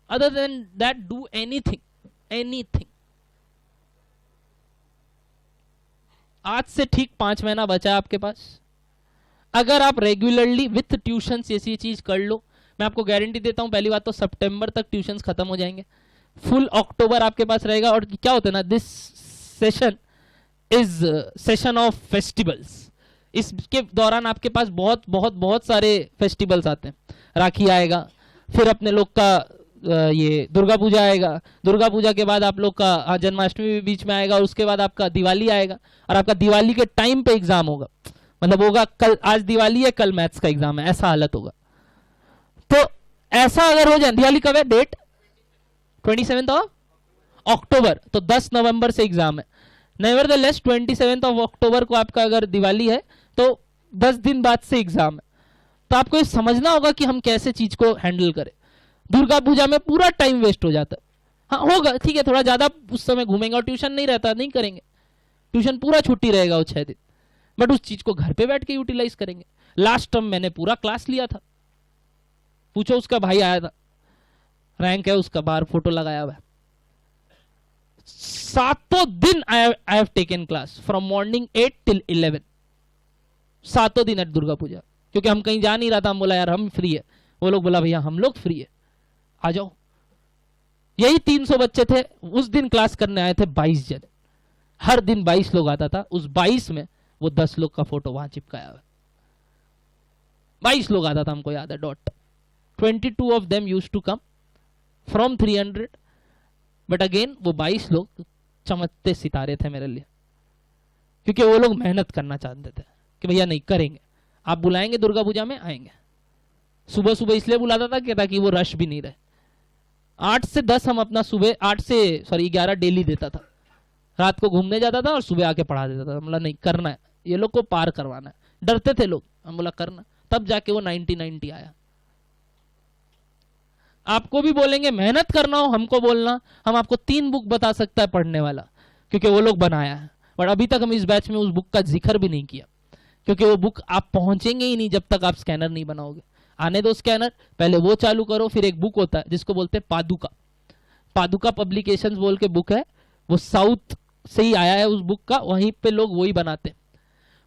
Other than that do anything, anything. आज से ठीक 5 महीना बचा आपके पास। अगर आप रेगुलरली विथ ट्यूशन ऐसी चीज कर लो, मैं आपको गारंटी देता हूं, पहली बात तो सितंबर तक ट्यूशंस खत्म हो जाएंगे, फुल अक्टूबर आपके पास रहेगा। और क्या होता है ना, this session is session of festivals. इसके दौरान आपके पास बहुत बहुत बहुत सारे फेस्टिवल्स आते हैं। राखी आएगा, फिर अपने लोग का ये दुर्गा पूजा आएगा, दुर्गा पूजा के बाद आप लोग का जन्माष्टमी भी बीच में आएगा, और उसके बाद आपका दिवाली आएगा, और आपका दिवाली के टाइम पे एग्जाम होगा। मतलब होगा कल, आज दिवाली है कल मैथ्स का एग्जाम है, ऐसा हालत होगा। तो ऐसा अगर हो जाए, दिवाली कब है डेट? 27 ऑफ अक्टूबर, तो 10 नवंबर से एग्जाम है। नेवरदलेस 27 ऑफ अक्टूबर को आपका अगर दिवाली है तो 10 दिन बाद से एग्जाम है। तो आपको ये समझना होगा कि हम कैसे चीज को हैंडल करें। दुर्गा पूजा में पूरा टाइम वेस्ट हो जाता है। हाँ होगा, ठीक है, थोड़ा ज्यादा उस समय घूमेंगे और ट्यूशन नहीं रहता, नहीं करेंगे, ट्यूशन पूरा छुट्टी रहेगा वो 6 दिन, बट उस चीज को घर पे बैठ के यूटिलाइज करेंगे। लास्ट टर्म मैंने पूरा क्लास लिया था, पूछो, उसका भाई आया था, रैंक है उसका, बाहर फोटो लगाया हुआ है। 7 दिन I have taken class from morning 8 till 11, 7 दिन एट दुर्गा पूजा, क्योंकि हम कहीं जा नहीं रहा था। हम बोला यार हम फ्री है, वो लोग बोला भैया हम लोग फ्री है, आ जाओ। यही 300 बच्चे थे, उस दिन क्लास करने आए थे 22 जन, हर दिन 22 लोग आता था, उस 22 में वो 10 लोग का फोटो वहां चिपकाया हुआ। 22 लोग आता था, हमको याद है dot. 22 of them used to come from 300, but again वो 22 लोग चमकते सितारे थे मेरे लिए, क्योंकि वो लोग मेहनत करना चाहते थे कि भैया नहीं करेंगे, आप बुलाएंगे दुर्गा पूजा में आएंगे। सुबह सुबह इसलिए बुलाता था कि ताकि वो रश भी नहीं रहे। 8 से 10 हम अपना सुबह 11 डेली देता था, रात को घूमने जाता था और सुबह आके पढ़ा देता था। बोला नहीं करना है, ये लोग को पार करवाना है। डरते थे लोग, हम बोला करना, तब जाके वो 90-90 आया। आपको भी बोलेंगे मेहनत करना हो, हमको बोलना, हम आपको 3 बुक बता सकता है पढ़ने वाला, क्योंकि वो लोग बनाया है। बट अभी तक हम इस बैच में उस बुक का जिक्र भी नहीं किया, क्योंकि वो बुक आप पहुंचेंगे ही नहीं जब तक आप स्कैनर नहीं बनाओगे। आने दो स्कैनर, पहले वो चालू करो, फिर एक बुक होता है जिसको बोलते हैं पादुका। पादुका पब्लिकेशंस बोल के बुक है, वो साउथ से ही आया है उस बुक का, वहीं पे लोग वही बनाते हैं।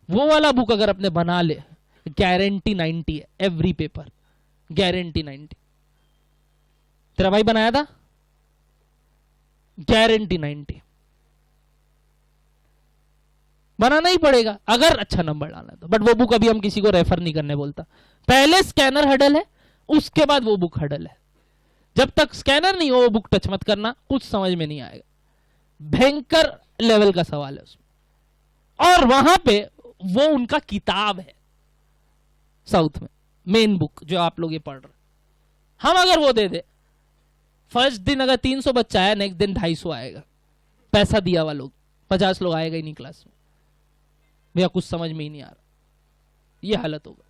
वो वाला बुक अगर अपने बना ले, गारंटी 90 है, एवरी पेपर गारंटी 90। तेरा भाई बनाया था, गारंटी 90। बनाना ही पड़ेगा अगर अच्छा नंबर लाना है तो। बट वो बुक अभी हम किसी को रेफर नहीं करने बोलता। पहले स्कैनर हडल है, उसके बाद वो बुक हडल है। जब तक स्कैनर नहीं हो वो बुक टच मत करना, कुछ समझ में नहीं आएगा। भयंकर लेवल का सवाल है उसमें। और वहां पे वो उनका किताब है साउथ में, मेन बुक जो आप लोग ये पढ़ रहे। हम अगर वो दे दे, फर्स्ट दिन अगर 300 बच्चा आया, नेक्स्ट दिन 250 आएगा, पैसा दिया हुआ लोग, 50 लोग आएगा ही नहीं क्लास में। भैया कुछ समझ में ही नहीं आ रहा, ये हालत होगा।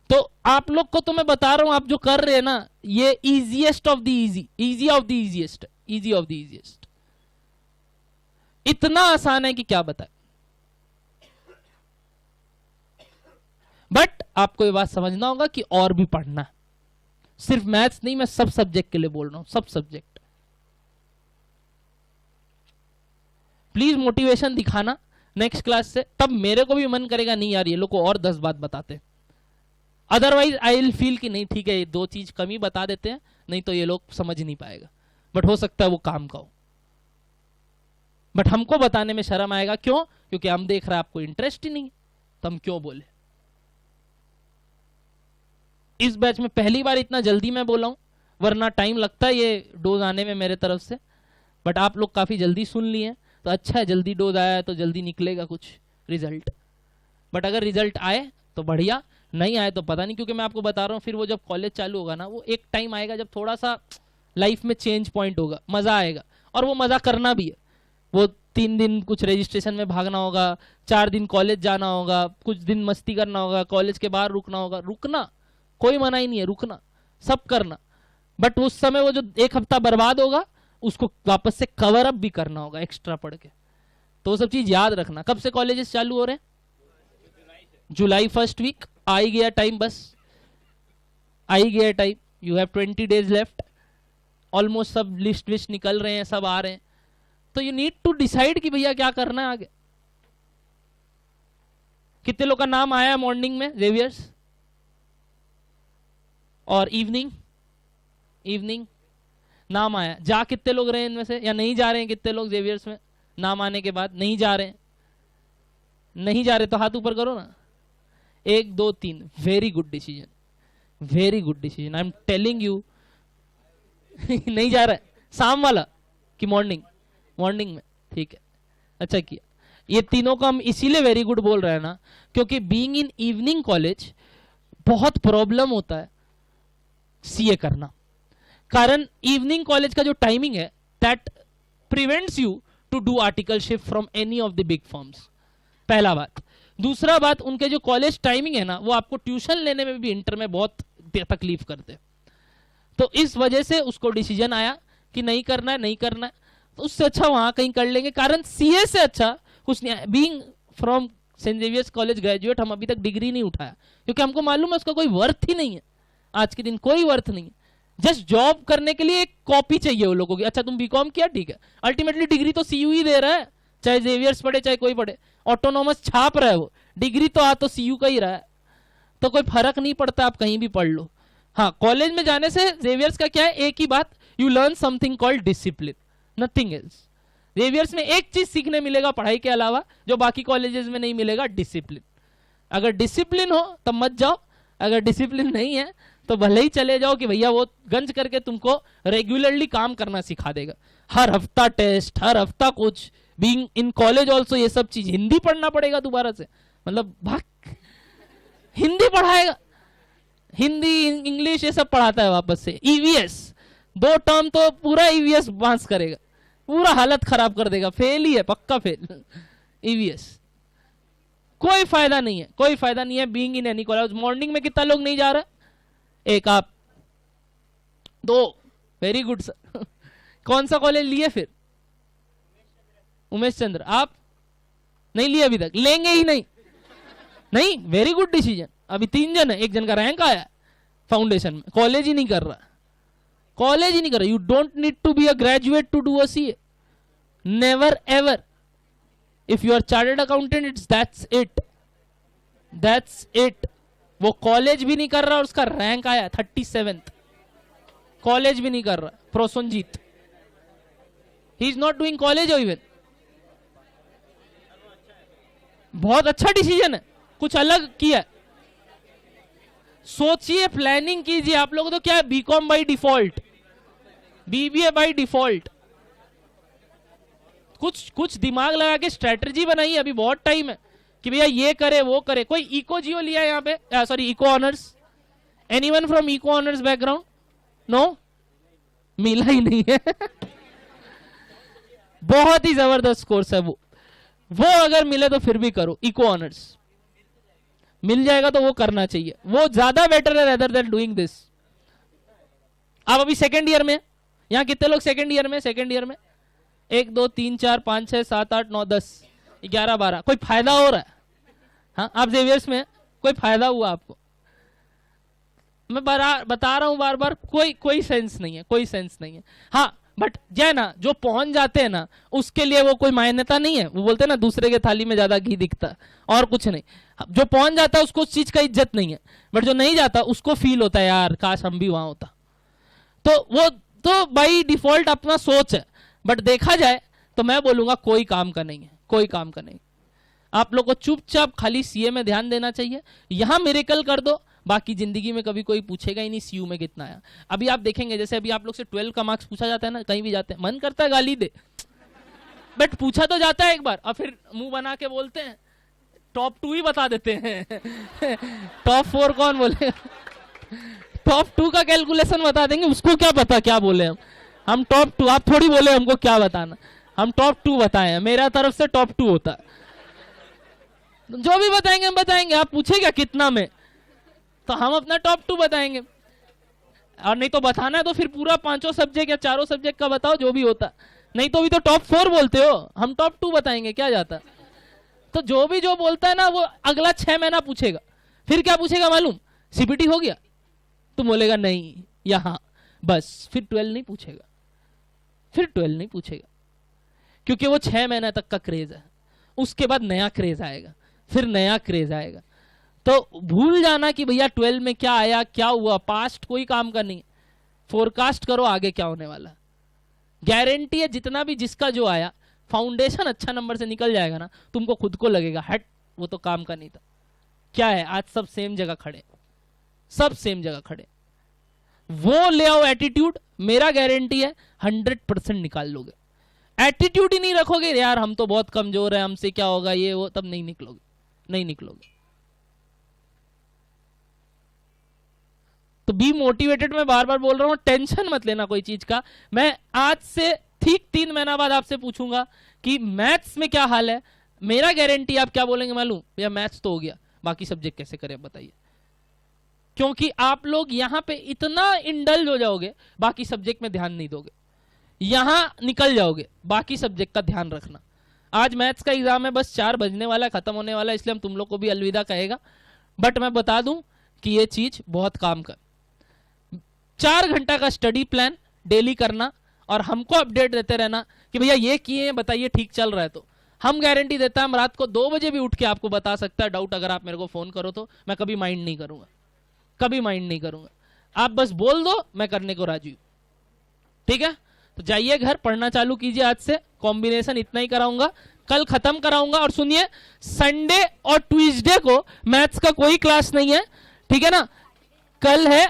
तो आप लोग को तो मैं बता रहा हूं, आप जो कर रहे हैं ना, ये easiest of the easy, easy of the easiest, easy of the easiest. इतना आसान है कि क्या बताएं। बट आपको ये बात समझना होगा कि और भी पढ़ना है, सिर्फ मैथ्स नहीं, मैं सब सब्जेक्ट के लिए बोल रहा हूं, सब सब्जेक्ट। प्लीज मोटिवेशन दिखाना नेक्स्ट क्लास से, तब मेरे को भी मन करेगा नहीं यार ये लोग को और 10 बात बताते। अदरवाइज आई विल फील कि नहीं ठीक है, ये 2 चीज कम ही बता देते हैं, नहीं तो ये लोग समझ नहीं पाएगा। बट हो सकता है वो काम का हो, बट हमको बताने में शर्म आएगा। क्यों? क्योंकि हम देख रहे हैं आपको इंटरेस्ट ही नहीं, तो हम क्यों बोले। इस बैच में पहली बार इतना जल्दी मैं बोला हूं, वरना टाइम लगता है ये डोज आने में मेरे तरफ से। बट आप लोग काफी जल्दी सुन लिए, तो अच्छा है, जल्दी डोज आया है तो जल्दी निकलेगा कुछ रिजल्ट। बट अगर रिजल्ट आए तो बढ़िया, नहीं आए तो पता नहीं। क्योंकि मैं आपको बता रहा हूँ, फिर वो जब कॉलेज चालू होगा ना, वो एक टाइम आएगा जब थोड़ा सा लाइफ में चेंज पॉइंट होगा, मजा आएगा। और वो मजा करना भी है। वो 3 दिन कुछ रजिस्ट्रेशन में भागना होगा, 4 दिन कॉलेज जाना होगा, कुछ दिन मस्ती करना होगा, कॉलेज के बाहर रुकना होगा। रुकना कोई मना ही नहीं है, रुकना सब करना। बट उस समय वो जो 1 हफ्ता बर्बाद होगा, उसको वापस से कवर अप भी करना होगा एक्स्ट्रा पढ़ के। तो वो सब चीज याद रखना। कब से कॉलेजेस चालू हो रहे हैं? जुलाई फर्स्ट वीक। आ ही गया टाइम, बस आ ही गया time. You have 20 days left. Almost सब लिस्ट विस्ट निकल रहे हैं, सब आ रहे हैं। तो यू नीड टू डिसाइड कि भैया क्या करना है आगे। कितने लोग का नाम आया मॉर्निंग में जेवियर्स, और इवनिंग नाम आया? जा कितने लोग रहे हैं इनमें से, या नहीं जा रहे हैं कितने लोग जेवियर्स में नाम आने के बाद? नहीं जा रहे हैं, नहीं जा रहे तो हाथ ऊपर करो ना। 1 2 3, very good decision, very good decision, I am telling you. नहीं जा रहा है, शाम वाला कि मॉर्निंग? मॉर्निंग में, ठीक है, अच्छा किया। ये तीनों का हम इसीलिए वेरी गुड बोल रहे हैं ना, क्योंकि बीइंग इन इवनिंग कॉलेज बहुत प्रॉब्लम होता है सीए करना। कारण इवनिंग कॉलेज का जो टाइमिंग है that prevents you to do articleship from any of the big firms, पहला बात। दूसरा बात, उनके जो कॉलेज टाइमिंग है ना वो आपको ट्यूशन लेने में भी इंटर में बहुत तकलीफ करते। तो इस वजह से उसको डिसीजन आया कि नहीं करना है, नहीं करना है, तो उससे अच्छा वहां कहीं कर लेंगे। कारण सीए से अच्छा कुछ नहीं। Being from saint Xavier's college graduate, हम अभी तक डिग्री नहीं उठाया क्योंकि हमको मालूम है उसका कोई वर्थ ही नहीं है। आज के दिन कोई वर्थ नहीं है। जस्ट जॉब करने के लिए एक कॉपी चाहिए वो लोगों की। अच्छा तुम बीकॉम किया, ठीक है, अल्टीमेटली डिग्री तो सीयू ही दे रहा है, चाहे जेवियर्स पढ़े चाहे कोई पढ़े, ऑटोनॉमस छाप रहा है वो, डिग्री तो आ तो सीयू का ही रहा है, तो कोई फर्क नहीं पड़ता, आप कहीं भी पढ़ लो। हाँ, कॉलेज में जाने से जेवियर्स का क्या है, एक ही बात, you learn something called discipline, nothing else. Xavier's में एक चीज सीखने मिलेगा पढ़ाई के अलावा जो बाकी कॉलेजेस में नहीं मिलेगा, डिसिप्लिन। अगर डिसिप्लिन हो तब मत जाओ, अगर डिसिप्लिन नहीं है तो भले ही चले जाओ कि भैया वो गंज करके तुमको रेगुलरली काम करना सिखा देगा। हर हफ्ता टेस्ट, हर हफ्ता कुछ। बीइंग इन कॉलेज ऑल्सो ये सब चीज, हिंदी पढ़ना पड़ेगा दोबारा से, मतलब भाग हिंदी पढ़ाएगा, हिंदी इंग्लिश ये सब पढ़ाता है वापस से। ईवीएस 2 टर्म तो पूरा ईवीएस बांस करेगा, पूरा हालत खराब कर देगा, फेल ही है, पक्का फेल ईवीएस। कोई फायदा नहीं है, कोई फायदा नहीं है being in any college. Morning में कितना लोग नहीं जा रहा? एक आप, 2, वेरी गुड सर। कौन सा कॉलेज लिए फिर? उमेश चंद्र। आप नहीं लिए अभी तक? लेंगे ही नहीं? नहीं, वेरी गुड डिसीजन। अभी 3 जन है, एक जन का रैंक आया फाउंडेशन में, कॉलेज ही नहीं कर रहा, कॉलेज ही नहीं कर रहा। You don't need to be a graduate to do a CA, never ever. If you are chartered accountant, it's that's it, that's it. वो कॉलेज भी नहीं कर रहा और उसका रैंक आया 37th, कॉलेज भी नहीं कर रहा। Prosenjit, he is not doing college even. बहुत अच्छा डिसीजन है, कुछ अलग किया। सोचिए, प्लानिंग कीजिए। आप लोगों तो क्या है, BCom by default, BBA by default. कुछ दिमाग लगा के स्ट्रेटजी बनाइए, अभी बहुत टाइम है कि भैया ये करे वो करे। कोई इको जियो लिया है यहाँ पे? Sorry, eco honours? Anyone from eco honours background? No, मिला ही नहीं है। बहुत ही जबरदस्त कोर्स है वो अगर मिले तो फिर भी करो। इको ऑनर्स मिल जाएगा तो वो करना चाहिए, वो ज्यादा बेटर है रेदर देन डूइंग दिस। आप अभी सेकेंड ईयर में, यहाँ कितने लोग सेकेंड ईयर में? सेकेंड ईयर में 1 2 3 4 5 6 7 8 9 10 11 12। कोई फायदा हो रहा है? हाँ, आप जेवियर्स में कोई फायदा हुआ आपको? मैं बता रहा हूं बार बार, कोई सेंस नहीं है, कोई सेंस नहीं है। हाँ, बट जो ना, जो पहुंच जाते हैं ना, उसके लिए वो कोई मान्यता नहीं है। वो बोलते हैं ना, दूसरे के थाली में ज्यादा घी दिखता, और कुछ नहीं। जो पहुंच जाता है उसको उस चीज का इज्जत नहीं है, बट जो नहीं जाता उसको फील होता है यार काश हम भी वहां होता। तो वो तो बाई डिफॉल्ट अपना सोच है, बट देखा जाए तो मैं बोलूंगा कोई काम का नहीं है, कोई काम का नहीं। आप लोग को चुपचाप खाली सीए में ध्यान देना चाहिए। यहां मिरेकल कर दो, बाकी जिंदगी में कभी कोई पूछेगा ही नहीं सीयू में कितना आया। अभी आप देखेंगे, जैसे अभी आप लोग से 12 का मार्क्स पूछा जाता है ना, कहीं भी जाते हैं मन करता है गाली दे, बट पूछा तो जाता है एक बार, और फिर मुंह बना के बोलते हैं टॉप 2 ही बता देते हैं। टॉप 4 कौन बोलेगा? टॉप 2 का कैलकुलेशन बता देंगे, उसको क्या पता क्या बोले हम टॉप 2। आप थोड़ी बोले हमको क्या बताना, हम टॉप 2 बताए, मेरा तरफ से टॉप 2 होता है। जो भी बताएंगे हम बताएंगे। आप पूछेगा कितना में, तो हम अपना टॉप 2 बताएंगे, और नहीं तो बताना है तो फिर पूरा 5 सब्जेक्ट या 4 सब्जेक्ट का बताओ, जो भी होता। नहीं तो भी तो टॉप 4 बोलते हो, हम टॉप 2 बताएंगे, क्या जाता। तो जो बोलता है ना, वो अगला 6 महीना पूछेगा। फिर क्या पूछेगा मालूम? सीपीटी हो गया? तुम बोलेगा नहीं, यहां बस। फिर 12 नहीं पूछेगा, फिर 12 नहीं पूछेगा, क्योंकि वो 6 महीने तक का क्रेज है। उसके बाद नया क्रेज आएगा, फिर नया क्रेज आएगा। तो भूल जाना कि भैया 12 में क्या आया, क्या हुआ, पास्ट कोई काम का नहीं। फोरकास्ट करो आगे क्या होने वाला। गारंटी है जितना भी जिसका जो आया, फाउंडेशन अच्छा नंबर से निकल जाएगा ना, तुमको खुद को लगेगा हट वो तो काम का नहीं था। क्या है, आज सब सेम जगह खड़े, सब सेम जगह खड़े। वो ले आओ एटीट्यूड, मेरा गारंटी है 100% निकाल लोगे। एटीट्यूड ही नहीं रखोगे यार हम तो बहुत कमजोर है, हमसे क्या होगा ये वो, तब नहीं निकलोगे, नहीं निकलोगे। तो बी मोटिवेटेड, मैं बार बार बोल रहा हूं, टेंशन मत लेना कोई चीज का। मैं आज से ठीक 3 महीना बाद आपसे पूछूंगा कि मैथ्स में क्या हाल है, मेरा गारंटी आप क्या बोलेंगे मालूम, भैया मैथ्स तो हो गया, बाकी सब्जेक्ट कैसे करें बताइए। क्योंकि आप लोग यहां पे इतना इंडल्ज हो जाओगे, बाकी सब्जेक्ट में ध्यान नहीं दोगे, यहां निकल जाओगे, बाकी सब्जेक्ट का ध्यान रखना। आज मैथ्स का एग्जाम है, बस 4 बजने वाला है, खत्म होने वाला है, इसलिए हम तुम लोग को भी अलविदा कहेगा। बट मैं बता दूं कि ये चीज बहुत काम कर, 4 घंटा का स्टडी प्लान डेली करना और हमको अपडेट देते रहना कि भैया ये किए हैं, बताइए ठीक चल रहा है। तो हम गारंटी देता है, हम रात को 2 बजे भी उठ के आपको बता सकता है डाउट, अगर आप मेरे को फोन करो तो मैं कभी माइंड नहीं करूंगा, कभी माइंड नहीं करूंगा। आप बस बोल दो, मैं करने को राजी हूं, ठीक है। तो जाइए घर, पढ़ना चालू कीजिए। आज से कॉम्बिनेशन इतना ही कराऊंगा, कल खत्म कराऊंगा। और सुनिए, संडे और ट्यूसडे को मैथ्स का कोई क्लास नहीं है, ठीक है ना। कल है